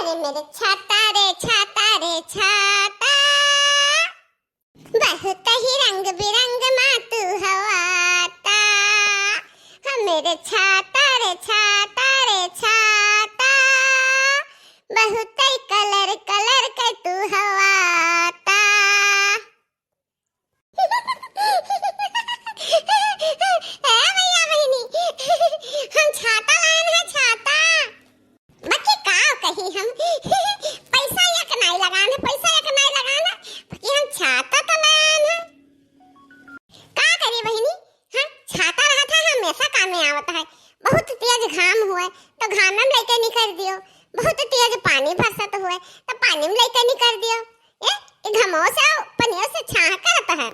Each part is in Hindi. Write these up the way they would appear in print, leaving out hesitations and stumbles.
अरे मेरे छाता रे छाता रे छाता, बहुत ही रंग बिरंग में तू हवाता। हाँ मेरे छाता रे छाता रे छाता, बहुत ही कलर कलर के तू हवाता। भैया बहनी, हम छाता लान है छाता। बाकी काव कही हम पैसा एक नहीं लगाना, पैसा एक नहीं लगाना, बाकी हम छाता तो लान है। का करी बहनी, हाँ छाता रहा था हमेशा काम में आवता है। बहुत तेज घाम हुआ तो घाम में लेके निकल दियो, बहुत तेज पानी बरसत हुआ तो पानी में लेके निकल दियो। ये घमो से पनियों से छाह करता है।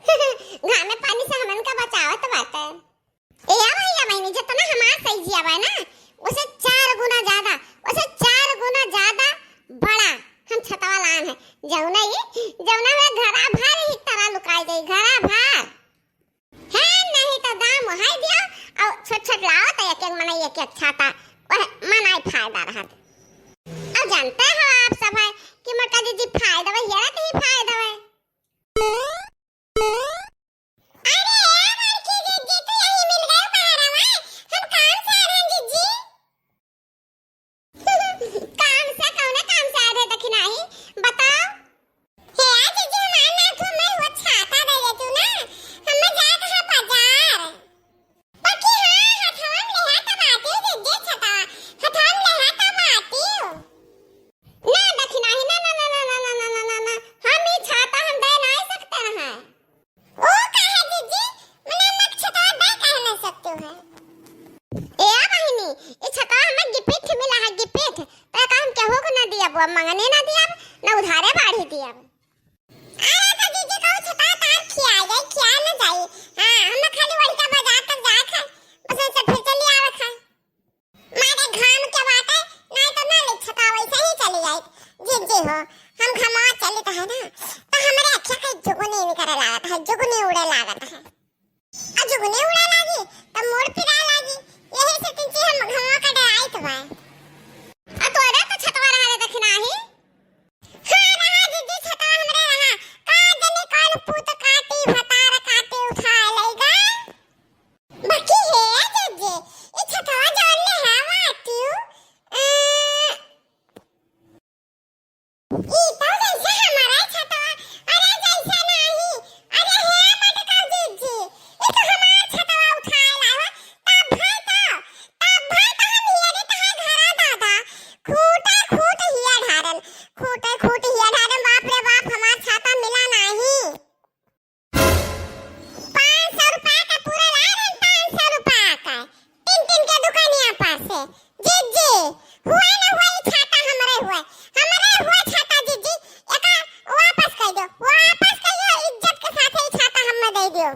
घाम में पानी से हमन का बचावत बात है। ए भैया बहनी, जितना हमार सही जिया बा ना, उसे 4 गुना ज्यादा, उसे 4 गुना ज्यादा बड़ा हम छतवा लान है। जौना में घरा भर ही तरह लुकाई गई, घरा भर है। नहीं तो दाम हाई दिया और छोट छोट लाओ तो एक मना एक छाता वह मनाई फायदा रहा। अब जानते हो आप सब है कि मोटा दीदी फायदा वही है, तो ही फायदा है। मंगने ना दिया ना उधारे बाढ़ी दिया। अरे तो जीजी को छता तार खिया ना जाई। हां हम खाली वही का बाजार तक जा खा, बस ऐसे फिर चली आवे खा। मारे घाम के बात है, नहीं तो ना ले छता वैसे ही चली जाए। जीजी हो हम घमा चली तो है ना, तो हमरे अच्छा के जुगनी नहीं करे लागत है, जुगनी उड़े लागत है। आ जुगनी उड़े लागी तो मोड़ फिरा लागी, यही से तीन हम घमा का डराई तो भाई। आ तोरे तो छतवा रहा देखना ही। हां रहा दीदी छतवा हमरे रहा, का जने काल पूत काटी भतार काटी उठा लेगा। बाकी है जीजी ये छतवा जोड़ ले हवा आतीऊ। ई तो जैसे हमारा छतवा, अरे जैसे नहीं, अरे है मत का जीजी, ये तो हमारा छतवा उठा लावा। तब भाई तो हम हियरे तहा घरा दादा खूटे खूट हिया ढारन, खूटे खूट हिया ढारन। बाप रे बाप, हमार छाता मिला नहीं। 500 रुपया का पूरा लारन, 500 रुपया का तीन के दुकानिया पास से। जीजी हुआ ना हुआ ये छाता हमरे हुआ छाता जीजी, एका वापस कर दो, वापस कर दो, इज्जत के साथ ही छाता हमें दे दियो।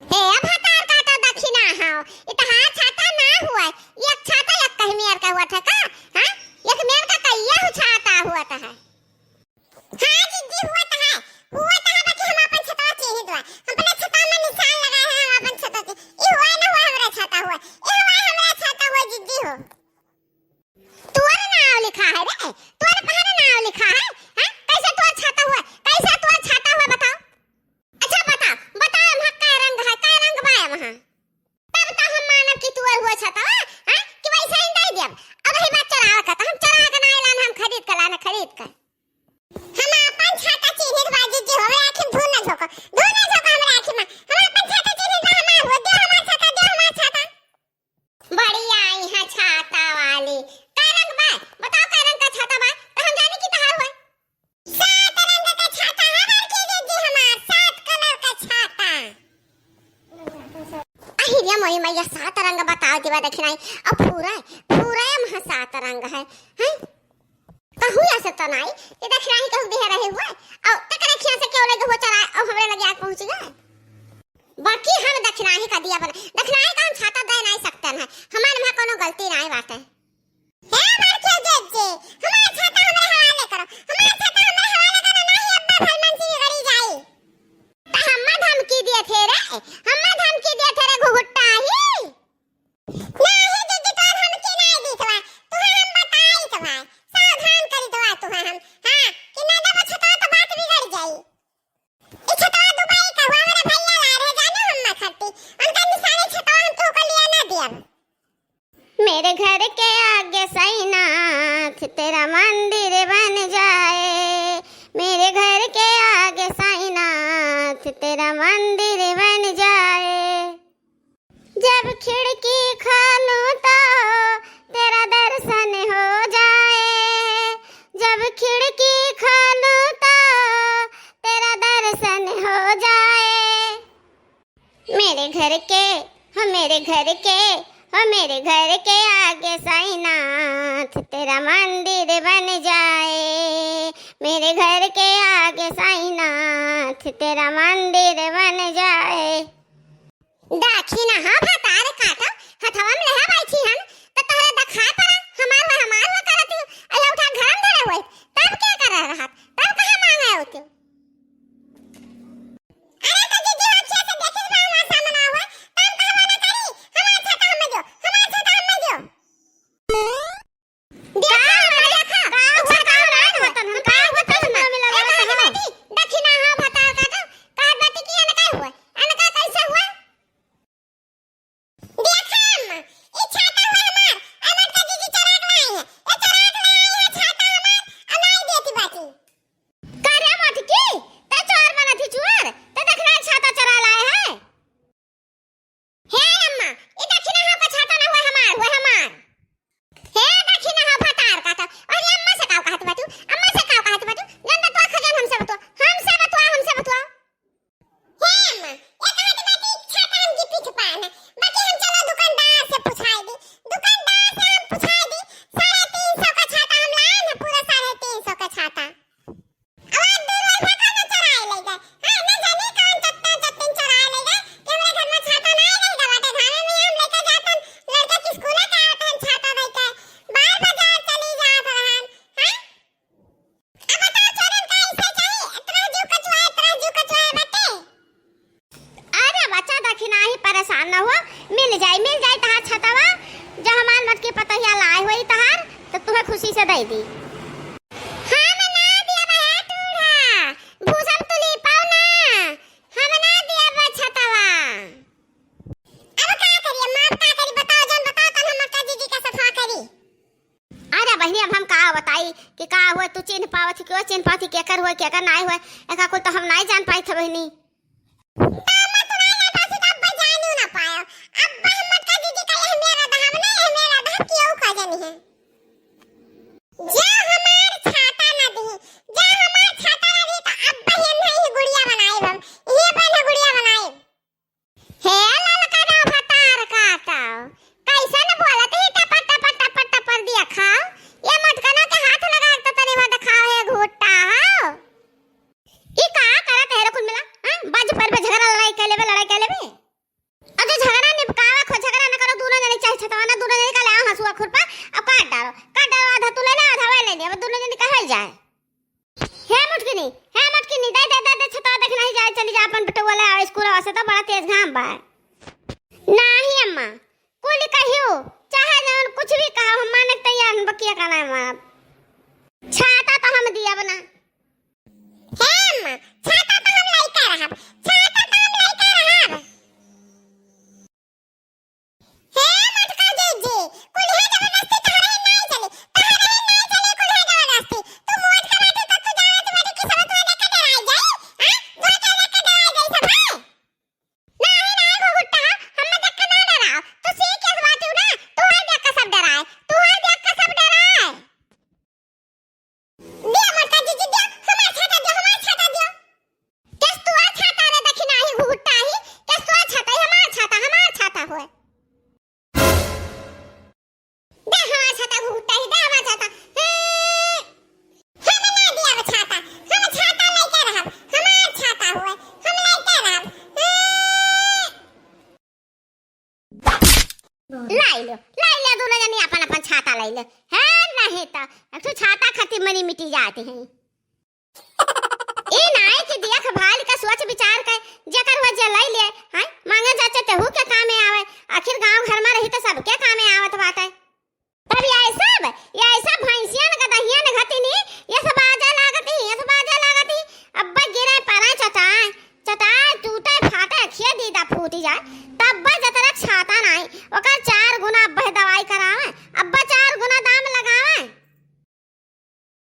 ए अब हतार का तो दक्षिणा हां, इतहा छाता ना हुआ, एक छाता एक कहमियर का हुआ था का। हां एक मेर का कहिया छाता हुआ था है। हां जीजी हुआ था है, बाकी हम अपन छता चेही दो, हम अपने छता में निशान लगाए हैं, हम अपन छता के ई हुआ ना हुआ हमरा छता हुआ, ए हुआ हमरा छता हुआ जीजी हो। तोर नाम लिखा है रे, तोर पहले नाम लिखा है। हां कैसे तोर छता हुआ, कैसे तोर छता हुआ बताओ। अच्छा बताओ हम का रंग है, का रंग बा वहां, तब तो हम मानब कि तोर हुआ छता। हां कि वैसे ही दे दिया। अब ही बात चला का, हम चला का ना लान, हम खरीद कर लाना, खरीद कर हम अपन छाता चिन्हित बाजी जी होवे। आखिर धून ना झोको हमरा आखिर में, हम अपन छाता चिन्हित बा, हमार हो दे हमार छाता, दे हमार छाता। बढ़िया आई है छाता वाली। का रंग बा बताओ, का रंग का छाता बा, तो हम जाने की तहार हुआ। 7 रंग का छाता है हर के जी हमार, 7 कलर का छाता। अहिरिया मोई मैया 7 रंग बताओ दिवा देखनाई। अब पूरा में 7 रंग है। हैं कहूँ या सकता नहीं, ये देख रही कहूँ दे रहे हुए और तक रखिया से क्यों लगे हो चला और हमरे लगे आग पहुंच गए। बाकी हम दक्षिणाही का दिया बना, दक्षिणाही का हम छाता दे नहीं सकते हैं, हमारे में कोनो गलती नहीं बात है। हमार क्यों जीजी, हमारा छाता हमरे हवाले करो, हमारा छाता हमरे हवाले करो, नहीं अब्बा भलमन से गड़ी जाई। तो हम्मा धमकी दिए थे रे घुघुट्टा ही। नहीं जीजी तो धमकी नहीं दी तो हम बताई तो भाई तेरा मंदिर बन जाए, मेरे घर के आगे साईनाथ तेरा मंदिर बन जाए। जब खिड़की खोलूं तो तेरा दर्शन हो जाए, जब खिड़की खोलूं तो तेरा दर्शन हो जाए। मेरे घर के हो मेरे घर के हो मेरे घर के आगे साईनाथ तेरा मंदिर बन जाए, मेरे घर के आगे साईनाथ तेरा मंदिर बन जाए। दाखिना हा भतार काटा हथवा में लहा बैठी हम त तोहरा दखा पड़ा हमार करत अया उठा घर में धरे हुए तब क्या कर रहा तब कहां मांगा हो तू। अरे तो जीजी अच्छे से देखिस बा हमार सामने हुआ तब कहवा ना करी हमार छाता हम दो हमार छाता हम दो देखा देखा का रात होतन हम का होतन ना मिला दखिना हा भतार काटा का बात की अन का हुआ अन का कैसे हुआ देखम ई छाता हुआ हमार अमर का जीजी चराग लाई है ए चराग लाई है छाता हमार अनाई देती बाती करे मत की ते चोर बना थी चोर ते देखना छाता चरा लाए है। हे अम्मा ई दखिना हा का छाता ना हुआ हमार हे दखिना हा भतार का था और ये अम्मा से का कहत बातू अम्मा से का कहत बातू गंदा तो खजन हमसे बतवा हे अम्मा ये कहत बाती छाता हम की पीठ पाना बाकी हम चलो दुकानदार से पूछाई दी दुकानदार से हम पूछाई दी 350 का छाता हम लाए ना पूरा 350 का छाता आवाज दूर भगा न चराए ले गए हां न जाने कौन चट्टन चराए ले गए कि हमारे घर में छाता नहीं रहेगा बाटे धाने में हम लेकर जातन लड़का की स्कूल का आतन छाता लेकर बाहर बाजार चली जात रहन हां अब बताओ चोरन का ऐसे चाहिए इतना जू कचवाए बाटे। अरे बच्चा दखिना ही परेशान न हो मिल जाए तहार छतवा जो हमार मत के पतहिया लाए होई तहार तो तुम्हें खुशी से दे दी। हम ना दिया बा टूढ़ा भूसम तुली पाऊ ना हम ना दिया बा छतवा अब का करिए मां का करी बताओ जन बताओ तन हम का जीजी का सफा करी। अरे बहनी अब हम का बताई कि का हुआ तू चिन्ह पावत कि चिन्ह पाती केकर हुआ केकर नाय हुआ एका कुल तो हम नहीं जान पाई थे बहनी नहीं अम्मा कुल कहियो चाहे जौन कुछ भी कहो हम माने तैयार हम बकिया का नाम छाता तो हम दिया बना हे अम्मा छाता तो हम लइका रहब छाता तो हम लइका रहब हे मटका जीजी कुल है जबरदस्ती तहरे नहीं चले कुल है जबरदस्ती तू मोट का बात तो तू जाने तुम्हारी की सब तू लेके डराई जाई हां जो के लेके डराई जाई सब है नहीं घुगुट्टा हम देख के ना डराओ तो सीख के बात ना तू है देख के सब डराए तू है देख के सब डराए दिया मटका जीजी दिया हमार छाता दियो किस तू आ छाता रे देखी नाही घुगुट्टा ही किस तू आ छाता हमार छाता होए दे हमार छाता घुगुट्टा ही दे हमार छाता हम ना दिया छाता हम छाता लेके रहब हमार छाता होए हम लेके रहब लाई ले दोनों जनी अपन छाता लाई ले है नहीं तो एक तो छाता खातिर मनी मिटी जाते हैं ए नाय के दिया खभाल का सोच विचार कर जेकर हो जे लाई ले हां मांगे जाचे ते हु के काम में आवे आखिर गांव घर में रही तो सब के काम में आवत बात है तब ये सब भैंसियां न गदहियां न घती नी ये सब बाजा लागती अब्बा गिरे पारा चटा टूटे फाटे खिया दीदा फूटी जाए तब जतरा छाता नहीं ओकर 4 गुना अब्बा दवा